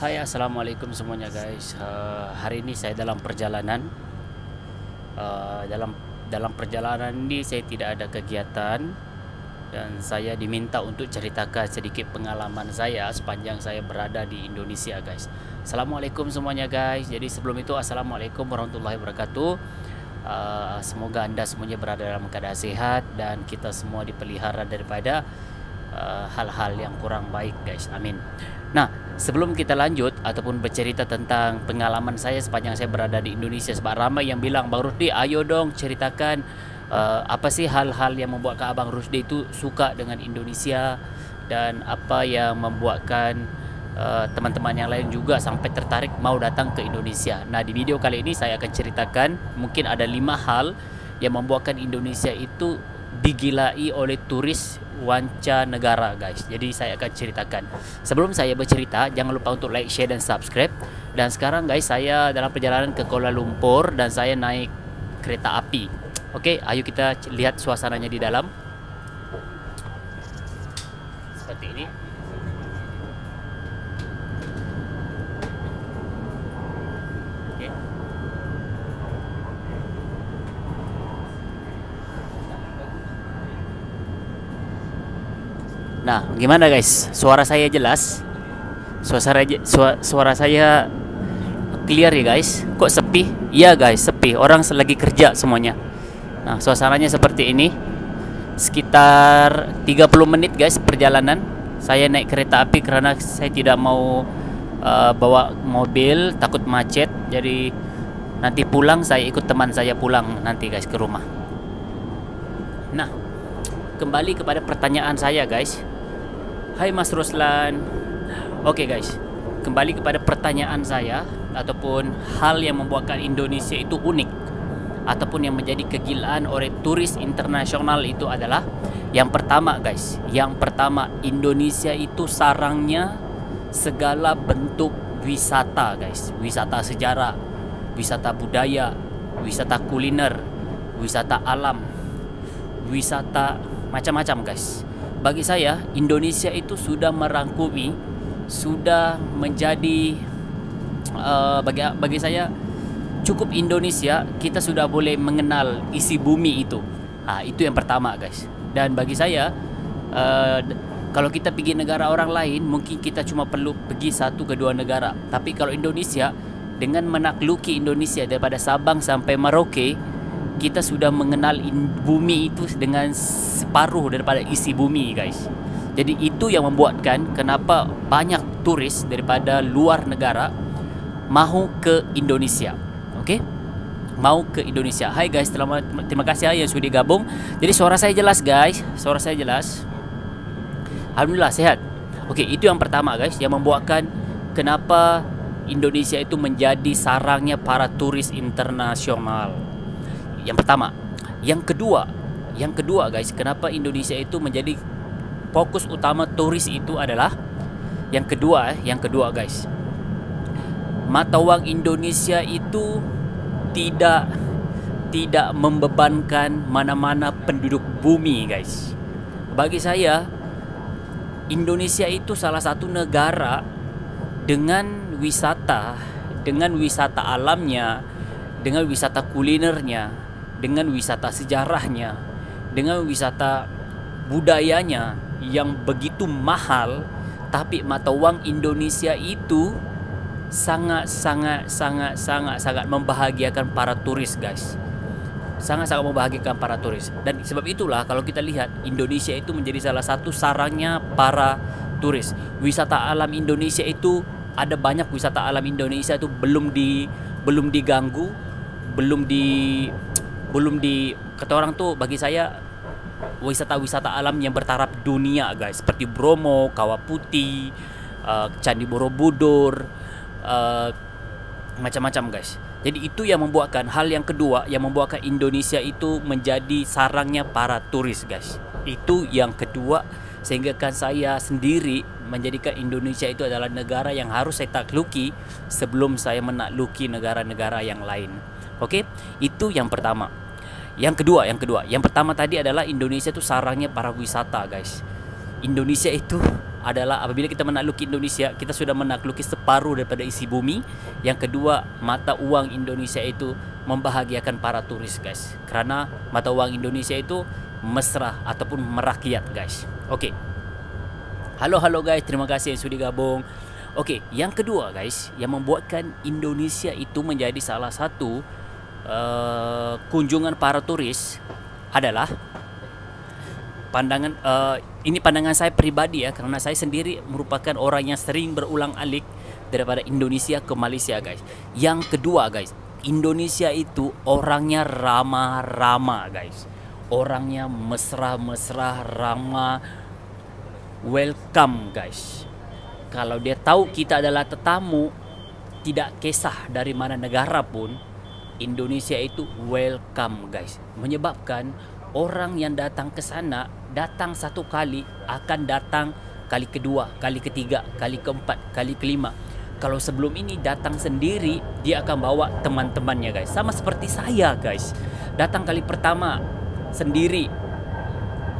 Hai, assalamualaikum semuanya guys. Hari ini saya dalam perjalanan. Dalam perjalanan ini saya tidak ada kegiatan dan saya diminta untuk ceritakan sedikit pengalaman saya sepanjang saya berada di Indonesia guys. Assalamualaikum semuanya guys. Jadi sebelum itu assalamualaikum warahmatullahi wabarakatuh. Semoga anda semuanya berada dalam keadaan sehat dan kita semua dipelihara daripada hal-hal yang kurang baik guys. Amin. Nah, sebelum kita lanjut ataupun bercerita tentang pengalaman saya sepanjang saya berada di Indonesia, sebab ramai yang bilang, Bang Rusdi ayo dong ceritakan apa sih hal-hal yang membuatkan Abang Rusdi itu suka dengan Indonesia, dan apa yang membuatkan teman-teman yang lain juga sampai tertarik mau datang ke Indonesia. Nah, di video kali ini saya akan ceritakan mungkin ada 5 hal yang membuatkan Indonesia itu digilai oleh turis mancanegara guys. Jadi saya akan ceritakan. Sebelum saya bercerita, jangan lupa untuk like, share dan subscribe. Dan sekarang guys, saya dalam perjalanan ke Kuala Lumpur dan saya naik kereta api. Oke, ayo kita lihat suasananya di dalam. Seperti ini. Oke. Nah, gimana guys? Suara saya jelas? Suara saya clear ya guys? Kok sepi? Iya guys, sepi. Orang lagi kerja semuanya. Nah, suasananya seperti ini. Sekitar 30 menit guys perjalanan. Saya naik kereta api karena saya tidak mau bawa mobil, takut macet. Jadi nanti pulang saya ikut teman saya pulang nanti guys ke rumah. Nah, kembali kepada pertanyaan saya guys. Hai Mas Ruslan. Oke guys, kembali kepada pertanyaan saya ataupun hal yang membuatkan Indonesia itu unik ataupun yang menjadi kegilaan oleh turis internasional itu adalah yang pertama guys. Yang pertama, Indonesia itu sarangnya segala bentuk wisata guys. Wisata sejarah, wisata budaya, wisata kuliner, wisata alam, wisata macam-macam guys. Bagi saya, Indonesia itu sudah merangkumi, sudah menjadi bagi saya cukup Indonesia, kita sudah boleh mengenal isi bumi itu. Itu yang pertama guys. Dan bagi saya, kalau kita pergi negara orang lain, mungkin kita cuma perlu pergi 1 ke 2 negara. Tapi kalau Indonesia, dengan menakluki Indonesia daripada Sabang sampai Merauke, kita sudah mengenal bumi itu dengan separuh daripada isi bumi guys. Jadi itu yang membuatkan kenapa banyak turis daripada luar negara mahu ke Indonesia. Oke? Mau ke Indonesia. Hai guys, terima kasih yang sudah gabung. Jadi suara saya jelas guys. Suara saya jelas. Alhamdulillah sehat. Oke, itu yang pertama guys, yang membuatkan kenapa Indonesia itu menjadi sarangnya para turis internasional. Yang pertama. Yang kedua guys, kenapa Indonesia itu menjadi fokus utama turis itu adalah yang kedua guys. Mata wang Indonesia itu tidak membebankan mana-mana penduduk bumi guys. Bagi saya, Indonesia itu salah satu negara dengan wisata alamnya, dengan wisata kulinernya, dengan wisata sejarahnya, dengan wisata budayanya yang begitu mahal, tapi mata wang Indonesia itu sangat membahagiakan para turis guys. Sangat membahagiakan para turis. Dan sebab itulah kalau kita lihat, Indonesia itu menjadi salah satu sarangnya para turis. Wisata alam Indonesia itu ada banyak. Wisata alam Indonesia itu belum diganggu, belum di kata orang tuh, bagi saya wisata alam yang bertaraf dunia guys, seperti Bromo, Kawah Putih, Candi Borobudur, macam-macam guys. Jadi itu yang membuatkan hal yang kedua yang membuatkan Indonesia itu menjadi sarangnya para turis guys. Itu yang kedua, sehingga kan saya sendiri menjadikan Indonesia itu adalah negara yang harus saya takluki sebelum saya menakluki negara-negara yang lain. Oke, itu yang pertama. Yang kedua, yang pertama tadi adalah Indonesia itu sarangnya para wisata guys. Indonesia itu adalah apabila kita menakluki Indonesia, kita sudah menakluki separuh daripada isi bumi. Yang kedua, mata uang Indonesia itu membahagiakan para turis guys, kerana mata uang Indonesia itu mesra ataupun merakyat guys. Okey. Halo guys, terima kasih yang sudah gabung. Okey, yang kedua guys, yang membuatkan Indonesia itu menjadi salah satu kunjungan para turis adalah pandangan ini pandangan saya pribadi ya, kerana saya sendiri merupakan orang yang sering berulang-alik daripada Indonesia ke Malaysia guys. Yang kedua guys, Indonesia itu orangnya ramah-ramah guys. Orangnya mesra-mesra, ramah, welcome guys. Kalau dia tahu kita adalah tetamu, tidak kisah dari mana negara pun, Indonesia itu welcome guys. Menyebabkan orang yang datang ke sana, datang satu kali, akan datang kali kedua, kali ketiga, kali keempat, kali kelima. Kalau sebelum ini datang sendiri, dia akan bawa teman-temannya guys. Sama seperti saya guys, datang kali pertama sendiri,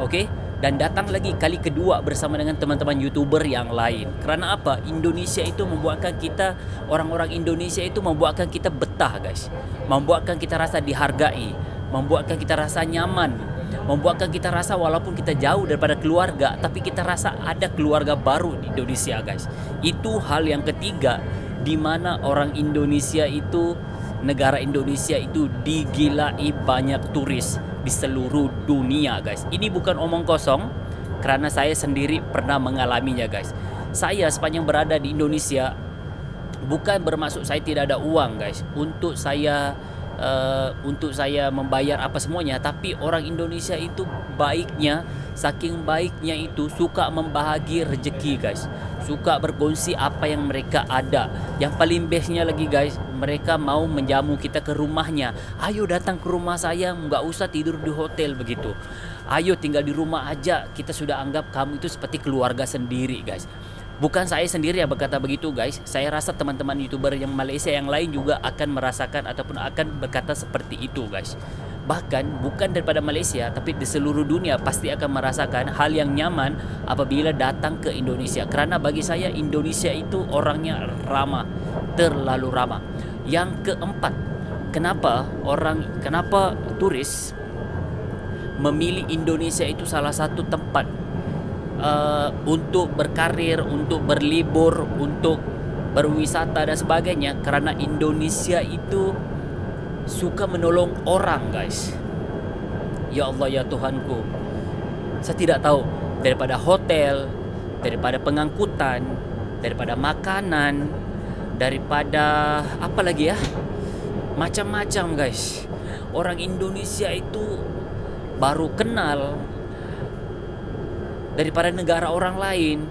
okey, dan datang lagi kali kedua bersama dengan teman-teman YouTuber yang lain. Kerana apa? Indonesia itu membuatkan kita, orang-orang Indonesia itu membuatkan kita betah guys, membuatkan kita rasa dihargai, membuatkan kita rasa nyaman, membuatkan kita rasa walaupun kita jauh daripada keluarga, tapi kita rasa ada keluarga baru di Indonesia guys. Itu hal yang ketiga, di mana orang Indonesia itu, negara Indonesia itu digilai banyak turis di seluruh dunia guys. Ini bukan omong kosong, kerana saya sendiri pernah mengalaminya guys. Saya sepanjang berada di Indonesia, bukan bermaksud saya tidak ada uang guys untuk saya membayar apa semuanya, tapi orang Indonesia itu baiknya, saking baiknya itu suka membahagi rezeki guys, suka berkongsi apa yang mereka ada. Yang paling bestnya lagi guys, mereka mau menjamu kita ke rumahnya. Ayo datang ke rumah saya, nggak usah tidur di hotel begitu. Ayo tinggal di rumah aja, kita sudah anggap kamu itu seperti keluarga sendiri guys. Bukan saya sendiri yang berkata begitu guys. Saya rasa teman-teman YouTuber yang Malaysia yang lain juga akan merasakan ataupun akan berkata seperti itu guys. Bahkan bukan daripada Malaysia, tapi di seluruh dunia pasti akan merasakan hal yang nyaman apabila datang ke Indonesia. Kerana bagi saya Indonesia itu orangnya ramah, terlalu ramah. Yang keempat, kenapa turis memilih Indonesia itu salah satu tempat untuk berkarir, untuk berlibur, untuk berwisata dan sebagainya? Kerana Indonesia itu suka menolong orang guys. Ya Allah ya Tuhanku, saya tidak tahu, daripada hotel, daripada pengangkutan, daripada makanan, daripada apa lagi ya, macam-macam guys. Orang Indonesia itu baru kenal daripada negara orang lain.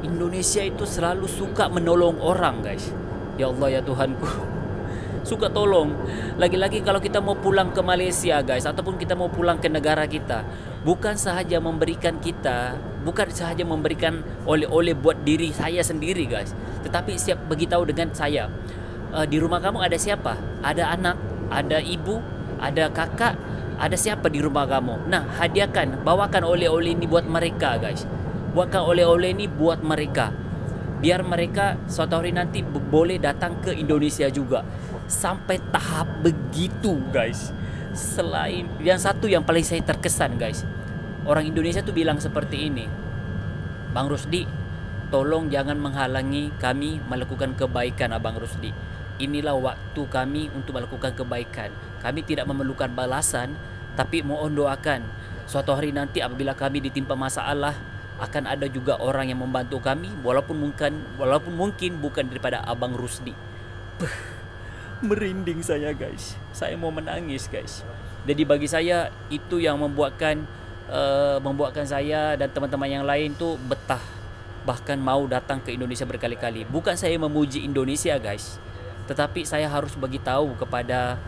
Indonesia itu selalu suka menolong orang guys. Ya Allah ya Tuhanku, suka tolong. Lagi-lagi kalau kita mau pulang ke Malaysia guys, ataupun kita mau pulang ke negara kita, bukan sahaja memberikan oleh-oleh buat diri saya sendiri guys, tetapi siap beritahu dengan saya, di rumah kamu ada siapa? Ada anak, ada ibu, ada kakak, ada siapa di rumah kamu? Nah, hadiahkan, bawakan oleh-oleh ini buat mereka guys. Buatkan oleh-oleh ini buat mereka, biar mereka suatu hari nanti boleh datang ke Indonesia juga. Sampai tahap begitu guys. Selain yang satu yang paling saya terkesan guys, orang Indonesia tuh bilang seperti ini, Bang Rusdi, tolong jangan menghalangi kami melakukan kebaikan Abang Rusdi. Inilah waktu kami untuk melakukan kebaikan. Kami tidak memerlukan balasan, tapi mohon doakan suatu hari nanti apabila kami ditimpa masalah, akan ada juga orang yang membantu kami, walaupun mungkin bukan daripada Abang Rusdi. Merinding saya guys. Saya mau menangis guys. Jadi bagi saya itu yang membuatkan saya dan teman-teman yang lain tuh betah, bahkan mau datang ke Indonesia berkali-kali. Bukan saya memuji Indonesia guys, tetapi saya harus bagi tahu kepada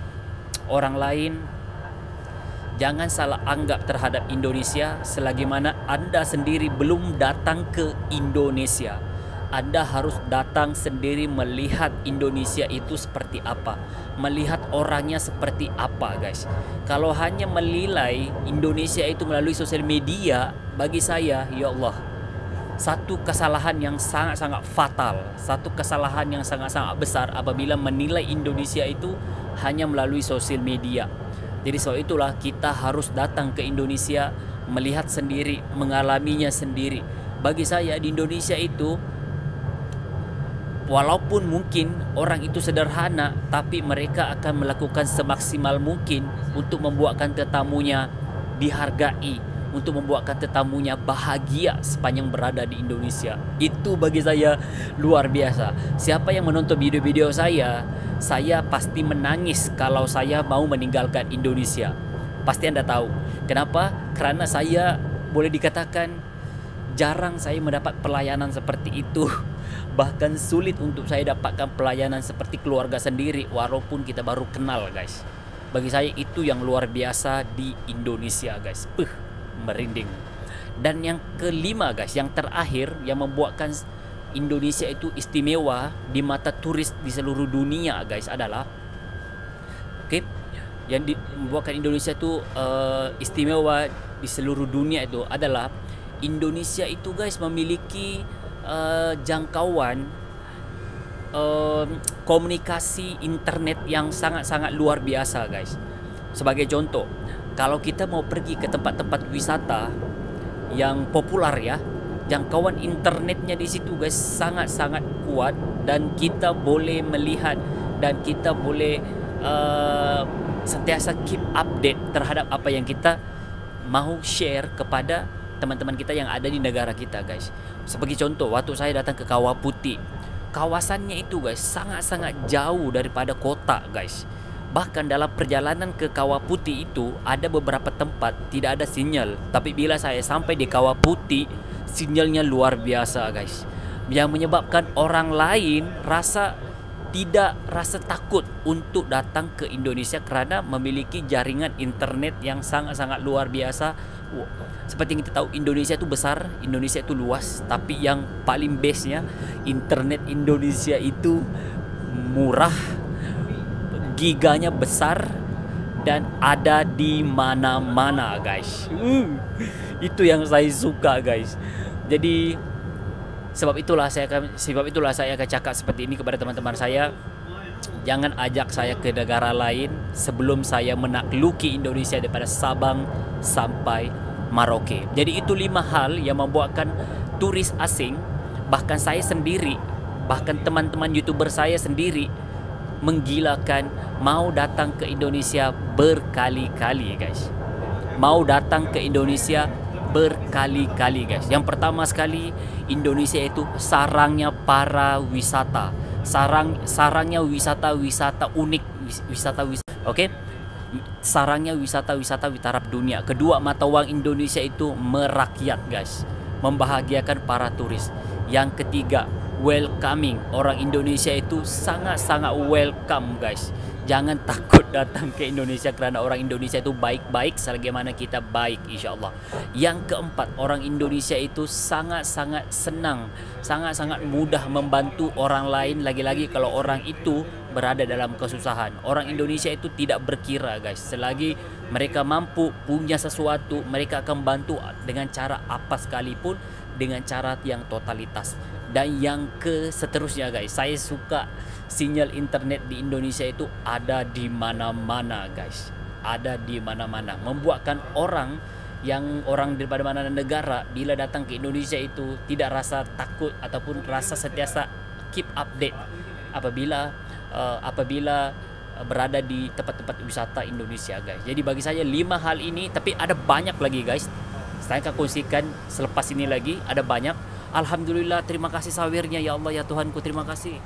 orang lain, jangan salah anggap terhadap Indonesia selagi mana Anda sendiri belum datang ke Indonesia. Anda harus datang sendiri melihat Indonesia itu seperti apa, melihat orangnya seperti apa guys. Kalau hanya menilai Indonesia itu melalui sosial media, bagi saya, ya Allah, satu kesalahan yang sangat-sangat fatal, satu kesalahan yang sangat-sangat besar apabila menilai Indonesia itu hanya melalui sosial media. Jadi sebab itulah kita harus datang ke Indonesia, melihat sendiri, mengalaminya sendiri. Bagi saya di Indonesia itu, walaupun mungkin orang itu sederhana, tapi mereka akan melakukan semaksimal mungkin untuk membuatkan tetamunya dihargai, untuk membuatkan tetamunya bahagia sepanjang berada di Indonesia. Itu bagi saya luar biasa. Siapa yang menonton video-video saya pasti menangis kalau saya mau meninggalkan Indonesia. Pasti Anda tahu. Kenapa? Karena saya boleh dikatakan jarang saya mendapat pelayanan seperti itu. Bahkan sulit untuk saya dapatkan pelayanan seperti keluarga sendiri walaupun kita baru kenal, guys. Bagi saya itu yang luar biasa di Indonesia, guys. Merinding. Dan yang kelima, guys, yang terakhir yang membuatkan Indonesia itu istimewa di mata turis di seluruh dunia, guys, adalah yang membuatkan Indonesia itu istimewa di seluruh dunia itu adalah Indonesia itu, guys, memiliki jangkauan komunikasi internet yang sangat-sangat luar biasa, guys. Sebagai contoh, kalau kita mau pergi ke tempat-tempat wisata yang populer ya, jangkauan internetnya di situ, guys, sangat-sangat kuat, dan kita boleh melihat dan kita boleh sentiasa keep update terhadap apa yang kita mau share kepada teman-teman kita yang ada di negara kita, guys. Sebagai contoh, waktu saya datang ke Kawah Putih, kawasannya itu, guys, sangat-sangat jauh daripada kota, guys. Bahkan dalam perjalanan ke Kawah Putih itu ada beberapa tempat tidak ada sinyal, tapi bila saya sampai di Kawah Putih, sinyalnya luar biasa, guys. Yang menyebabkan orang lain rasa takut untuk datang ke Indonesia karena memiliki jaringan internet yang sangat-sangat luar biasa. Seperti yang kita tahu, Indonesia itu besar, Indonesia itu luas, tapi yang paling base-nya internet Indonesia itu murah, giganya besar, dan ada di mana-mana, guys. Itu yang saya suka, guys. Jadi sebab itulah saya akan cakap seperti ini kepada teman-teman saya. Jangan ajak saya ke negara lain sebelum saya menakluki Indonesia daripada Sabang sampai Merauke. Jadi itu 5 hal yang membuatkan turis asing, bahkan saya sendiri, bahkan teman-teman YouTuber saya sendiri menggilakan, mau datang ke Indonesia berkali-kali, guys. Mau datang ke Indonesia berkali-kali, guys. Yang pertama sekali, Indonesia itu sarangnya para wisata. Sarangnya wisata-wisata unik, oke? Sarangnya wisata-wisata taraf dunia. Kedua, mata uang Indonesia itu merakyat, guys, membahagiakan para turis. Yang ketiga, welcoming. Orang Indonesia itu sangat-sangat welcome, guys. Jangan takut datang ke Indonesia karena orang Indonesia itu baik-baik sebagaimana kita baik, insya-Allah. Yang keempat, orang Indonesia itu sangat-sangat senang, sangat-sangat mudah membantu orang lain, lagi-lagi kalau orang itu berada dalam kesusahan. Orang Indonesia itu tidak berkira, guys. Selagi mereka mampu punya sesuatu, mereka akan bantu dengan cara apa sekalipun, dengan cara yang totalitas. Dan yang seterusnya, guys, saya suka sinyal internet di Indonesia itu ada di mana-mana, guys. Ada di mana-mana, membuatkan orang daripada mana negara bila datang ke Indonesia itu tidak rasa takut ataupun rasa sentiasa keep update apabila berada di tempat-tempat wisata Indonesia, guys. Jadi bagi saya 5 hal ini, tapi ada banyak lagi, guys. Saya akan kongsikan selepas ini lagi, ada banyak. Alhamdulillah, terima kasih sawirnya, ya Allah, ya Tuhanku, terima kasih.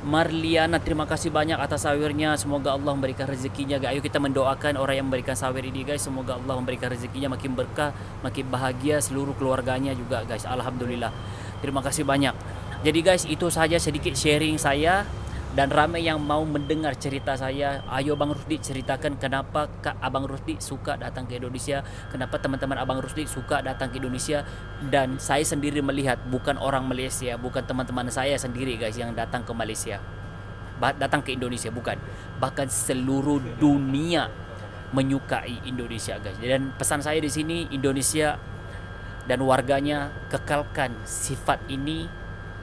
Marliana, terima kasih banyak atas sawirnya. Semoga Allah memberikan rezekinya, guys. Ayo kita mendoakan orang yang memberikan sawir ini, guys. Semoga Allah memberikan rezekinya makin berkah, makin bahagia, seluruh keluarganya juga, guys. Alhamdulillah, terima kasih banyak. Jadi, guys, itu saja sedikit sharing saya. Dan ramai yang mau mendengar cerita saya. Ayo Abang Rusdi ceritakan kenapa Abang Rusdi suka datang ke Indonesia, kenapa teman-teman Abang Rusdi suka datang ke Indonesia. Dan saya sendiri melihat, bukan orang Malaysia, bukan teman-teman saya sendiri, guys, yang datang ke Malaysia, datang ke Indonesia, bukan, bahkan seluruh dunia menyukai Indonesia, guys. Dan pesan saya di sini, Indonesia dan warganya kekalkan sifat ini.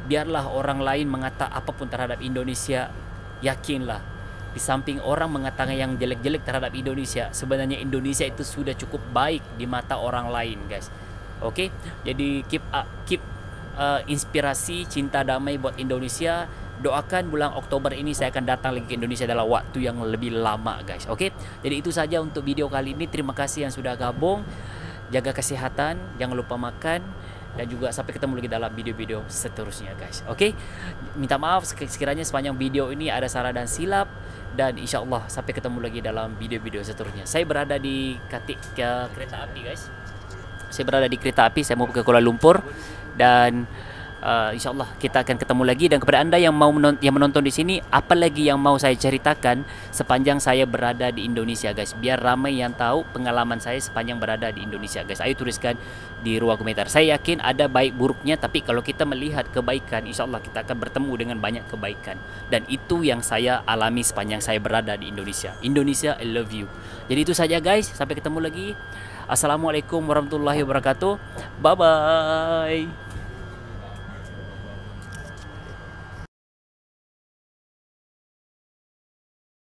Biarlah orang lain mengata apapun terhadap Indonesia, yakinlah di samping orang mengatakan yang jelek-jelek terhadap Indonesia, sebenarnya Indonesia itu sudah cukup baik di mata orang lain, guys. Oke, jadi keep inspirasi cinta damai buat Indonesia. Doakan bulan Oktober ini saya akan datang lagi ke Indonesia dalam waktu yang lebih lama, guys. Oke, jadi itu saja untuk video kali ini. Terima kasih yang sudah gabung. Jaga kesehatan, jangan lupa makan, dan juga sampai ketemu lagi dalam video-video seterusnya, guys. Oke, minta maaf sekiranya sepanjang video ini ada salah dan silap, dan insya Allah sampai ketemu lagi dalam video-video seterusnya. Saya berada di kereta api, guys. Saya berada di kereta api, saya mau ke Kuala Lumpur, dan insya Allah kita akan ketemu lagi. Dan kepada anda yang menonton di sini, apa lagi yang mau saya ceritakan sepanjang saya berada di Indonesia, guys, biar ramai yang tahu pengalaman saya sepanjang berada di Indonesia, guys. Ayo tuliskan di ruang komentar. Saya yakin ada baik buruknya, tapi kalau kita melihat kebaikan, insya Allah kita akan bertemu dengan banyak kebaikan, dan itu yang saya alami sepanjang saya berada di Indonesia. Indonesia, I love you. Jadi itu saja, guys, sampai ketemu lagi. Assalamualaikum warahmatullahi wabarakatuh. Bye bye.